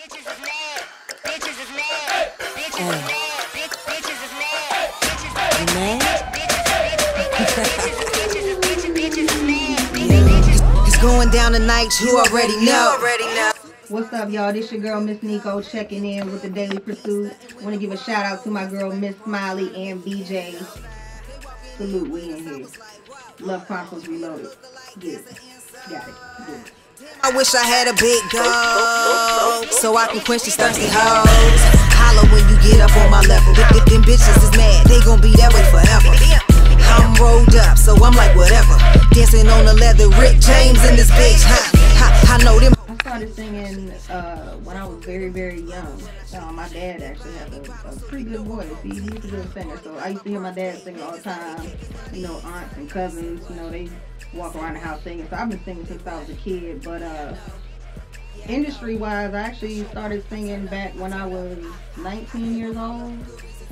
It's going down tonight, you already know. What's up, y'all? This your girl, Miss Niko, checking in with the Daily Pursuit. Want to give a shout out to my girl, Miss Smiley and BJ. Salute, we in here. Love Chronicles Reloaded. Get it. Got it. Get it. I wish I had a big goal, so I can quench these thirsty hoes. Holler when you get up on my level. Them bitches is mad, they gon' be that way forever. I'm rolled up, so I'm like whatever. Dancing on the leather, Rick James in this bitch. I know them. I started singing when I was very, very young. My dad actually had a pretty good voice. He's a good singer, so I used to hear my dad sing all the time. You know, aunts and cousins, you know, they walk around the house singing. So I've been singing since I was a kid. But industry-wise, I actually started singing back when I was 19 years old.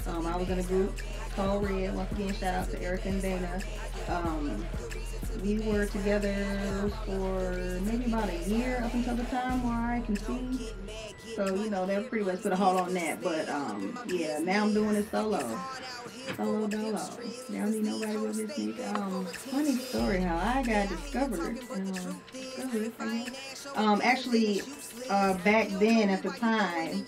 I was in a group called Red. Once again, shout out to Eric and Dana. We were together for maybe about a year up until the time where I can see. So, you know, they pretty much put a halt on that. But, yeah, now I'm doing it solo. Solo dolo. They don't need nobody with this nigga. Funny story how I got discovered. Actually, back then at the time,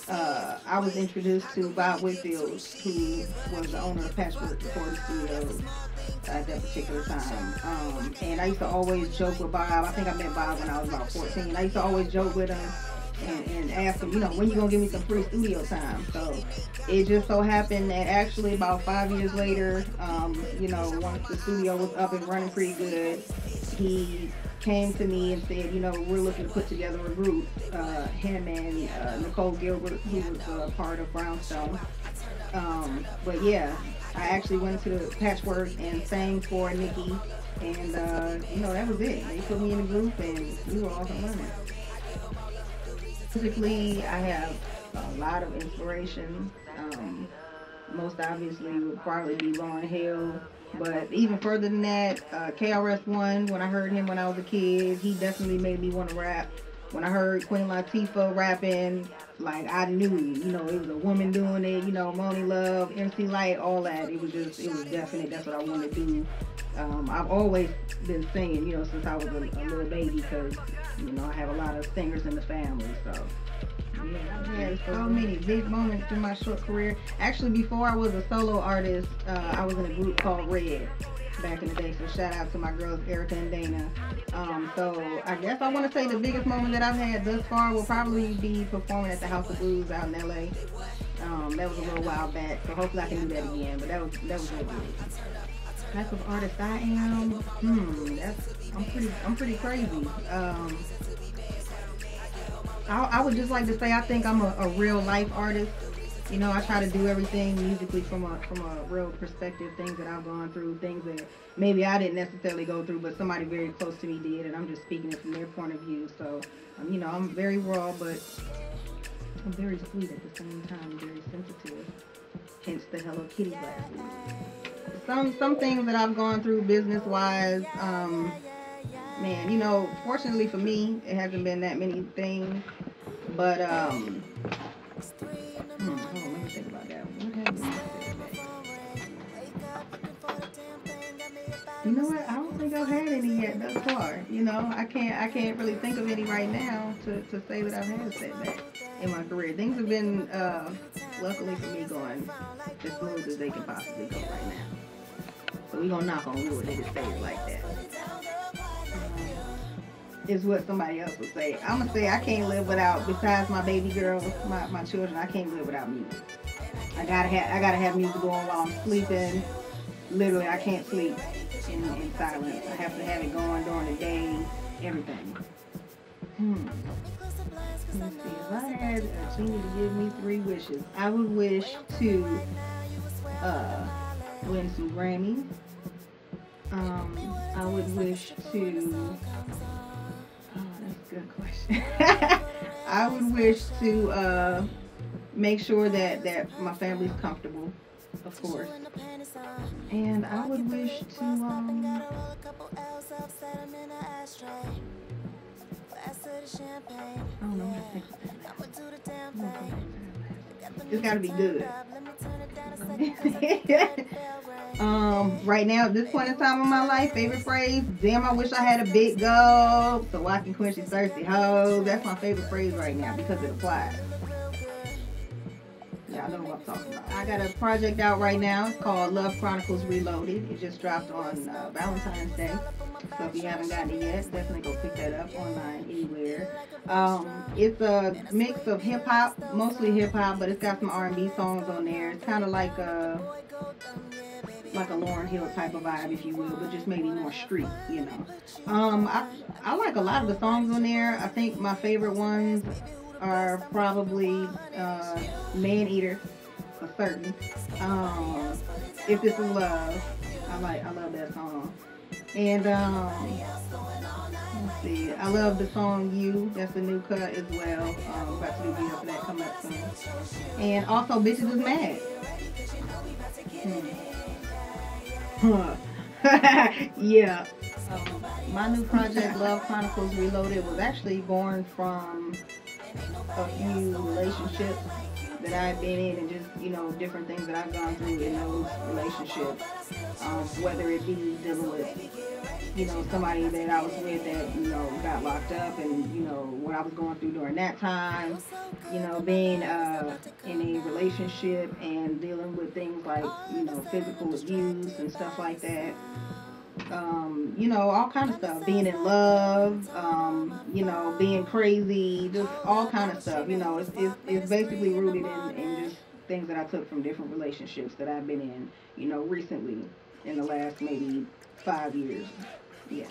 I was introduced to Bob Whitfield, who was the owner of Patchwork Recording Studios at that particular time. And I used to always joke with Bob. I think I met Bob when I was about 14. I used to always joke with him and ask him, you know, when you gonna give me some free studio time? So it just so happened that actually about 5 years later, you know, once the studio was up and running pretty good, he came to me and said, you know, we're looking to put together a group. Him and Nicole Gilbert, who was part of Brownstone. But yeah, I actually went to the Patchwork and sang for Nikki, and you know, that was it. They put me in a group and we were off and running. Musically, I have a lot of inspiration. Most obviously would probably be Lauryn Hill, but even further than that, KRS-One, when I heard him when I was a kid, he definitely made me want to rap. When I heard Queen Latifah rapping, like, I knew, you know, it was a woman doing it, you know, Moni Love, MC Light, all that. It was definite. That's what I wanted to do. I've always been singing, you know, since I was a little baby, because, you know, I have a lot of singers in the family, so. Yeah, I had so many big moments in my short career. Actually, before I was a solo artist, I was in a group called Red back in the day, so shout out to my girls Erica and Dana. So I guess I want to say the biggest moment that I've had thus far will probably be performing at the House of Blues out in LA. That was a little while back, so hopefully I can do that again, but that was really good. Type of artist I am, I'm pretty crazy. I would just like to say I think I'm a real life artist. You know, I try to do everything musically from a real perspective, things that I've gone through, things that maybe I didn't necessarily go through, but somebody very close to me did, and I'm just speaking it from their point of view. So, you know, I'm very raw, but I'm very sweet at the same time, very sensitive. Hence the Hello Kitty glasses. Some things that I've gone through business-wise, man, you know, fortunately for me, it hasn't been that many things, but, hold on, let me think about that. What happened yesterday? You know what? I don't think I've had any yet thus far. You know, I can't really think of any right now to say that I've had a setback in my career. Things have been, luckily for me, going as smooth as they can possibly go right now. So we're gonna knock on wood if it stays like that. Is what somebody else would say. I'm gonna say I can't live without, besides my baby girls, my children, I can't live without music. I gotta have music going while I'm sleeping. Literally, I can't sleep in silence. I have to have it going during the day, everything. Let's see, if I had a genie to give me 3 wishes, I would wish to win some Grammys. I would wish to, that's a good question. I would wish to make sure that my family's comfortable, of course. And I would wish to, I don't know what to think of that. It's gotta be good. Right now, at this point in time in my life, favorite phrase, damn, I wish I had a big goal so I can quench these thirsty hoes. That's my favorite phrase right now because it applies. Yeah, I know what I'm talking about. I got a project out right now. It's called Love Chronicles Reloaded. It just dropped on Valentine's Day. So if you haven't gotten it yet, definitely go pick that up online anywhere. It's a mix of hip hop, mostly hip hop, but it's got some R&B songs on there. It's kind of like a Lauryn Hill type of vibe, if you will, but just maybe more street, you know. I like a lot of the songs on there. I think my favorite ones are probably Man Eater, for certain. If This Is Love, I love that song. And let's see, I love the song You. That's the new cut as well. About to do a video for that coming up soon. And also Bitches Is Mad. Yeah. My new project, Love Chronicles Reloaded, was actually born from a few relationships that I've been in, and just, you know, different things that I've gone through in those relationships. Whether it be dealing with, you know, somebody that I was with that, you know, got locked up, and, you know, what I was going through during that time, you know, being in a relationship and dealing with things like, you know, physical abuse and stuff like that. You know, all kind of stuff, being in love, you know, being crazy, just all kind of stuff, you know. It's basically rooted in just things that I took from different relationships that I've been in, you know, recently, in the last maybe 5 years. Yeah.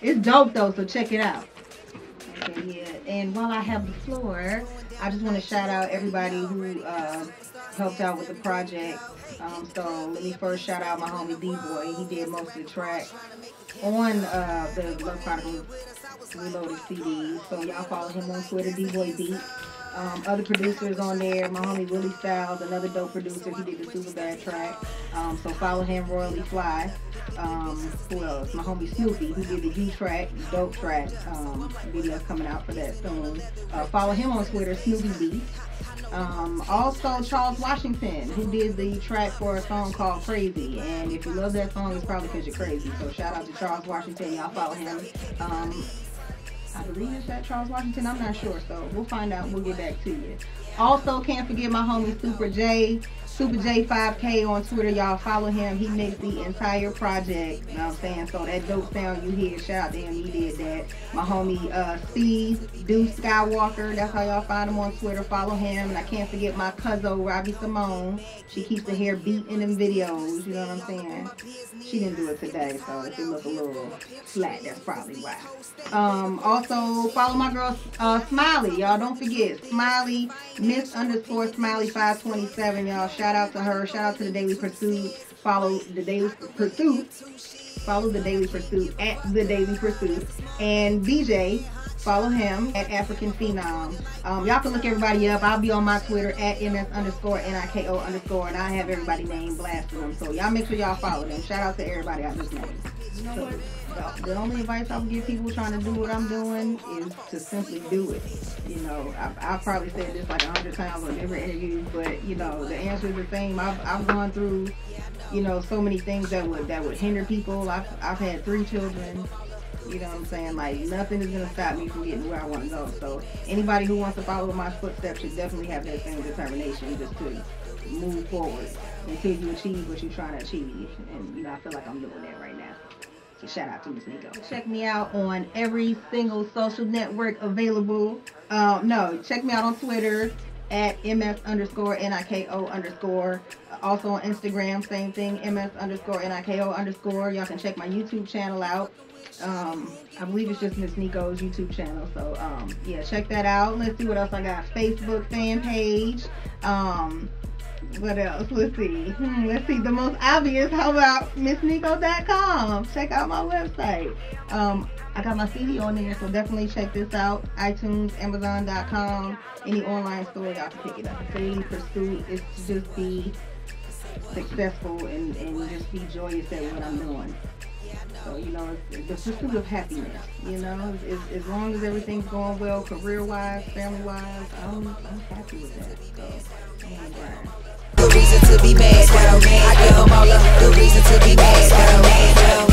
It's dope though, so check it out. Okay, yeah. And while I have the floor, I just want to shout out everybody who helped out with the project. So let me first shout out my homie D-Boy. He did most of the track on the Love Chronicles Reloaded CD. So y'all follow him on Twitter, D-Boy Beat. Other producers on there, my homie Willie Styles, another dope producer. He did the Super Bad track. So follow him, Royally Fly. Who else? My homie Snoopy, who did the G track, dope track. Video's coming out for that soon. Follow him on Twitter, Snoopy B. Also Charles Washington, who did the track for a song called Crazy. And if you love that song, it's probably because you're crazy. So shout out to Charles Washington. Y'all follow him. I believe it's at Charles Washington. I'm not sure, so we'll find out and we'll get back to you. Also, can't forget my homie Super J 5K on Twitter. Y'all follow him. He mixed the entire project. You know what I'm saying? So that dope sound you hear, shout out to him. He did that. My homie Steve Deuce Skywalker. That's how y'all find him on Twitter. Follow him. And I can't forget my cousin Robbie Simone. She keeps the hair beat in them videos. You know what I'm saying? She didn't do it today, so if it look a little flat, that's probably why. Also follow my girl Smiley. Y'all don't forget Smiley Miss_Smiley 527. Y'all shout out to her. Shout out to the Daily Pursuit. Follow the Daily Pursuit. Follow the Daily Pursuit at the Daily Pursuit. And BJ, follow him at African Phenom. Y'all can look everybody up. I'll be on my Twitter at ms_NIKO_, and I have everybody named blasting them. So y'all make sure y'all follow them. Shout out to everybody I just named. You know what? The only advice I would give people trying to do what I'm doing is to simply do it. You know, I've probably said this like 100 times on different interviews, but you know, the answer is the same. I've gone through, you know, so many things that would hinder people. I've had 3 children. You know what I'm saying? Like, nothing is gonna stop me from getting where I want to go. So anybody who wants to follow my footsteps should definitely have that same determination, just to move forward until you achieve what you're trying to achieve. And you know, I feel like I'm doing that right now. So shout out to Miss Niko. Check me out on every single social network available. Check me out on Twitter at ms_NIKO_. Also on Instagram, same thing, ms_NIKO_. Y'all can check my YouTube channel out. I believe it's just Miss Niko's YouTube channel. So yeah, check that out. Let's see what else I got. Facebook fan page. What else? Let's see. Let's see. The most obvious. How about MissNiko.com? Check out my website. I got my CD on there, so definitely check this out. iTunes, Amazon.com, any online store, y'all can pick it up. Daily pursuit is to just be successful and just be joyous at what I'm doing. So, you know, it's the pursuit of happiness. You know, as long as everything's going well, career-wise, family-wise, I'm happy with that. So, I'm on the grind. Good reason to be mad, though. I give them all up. Good reason to be mad, though.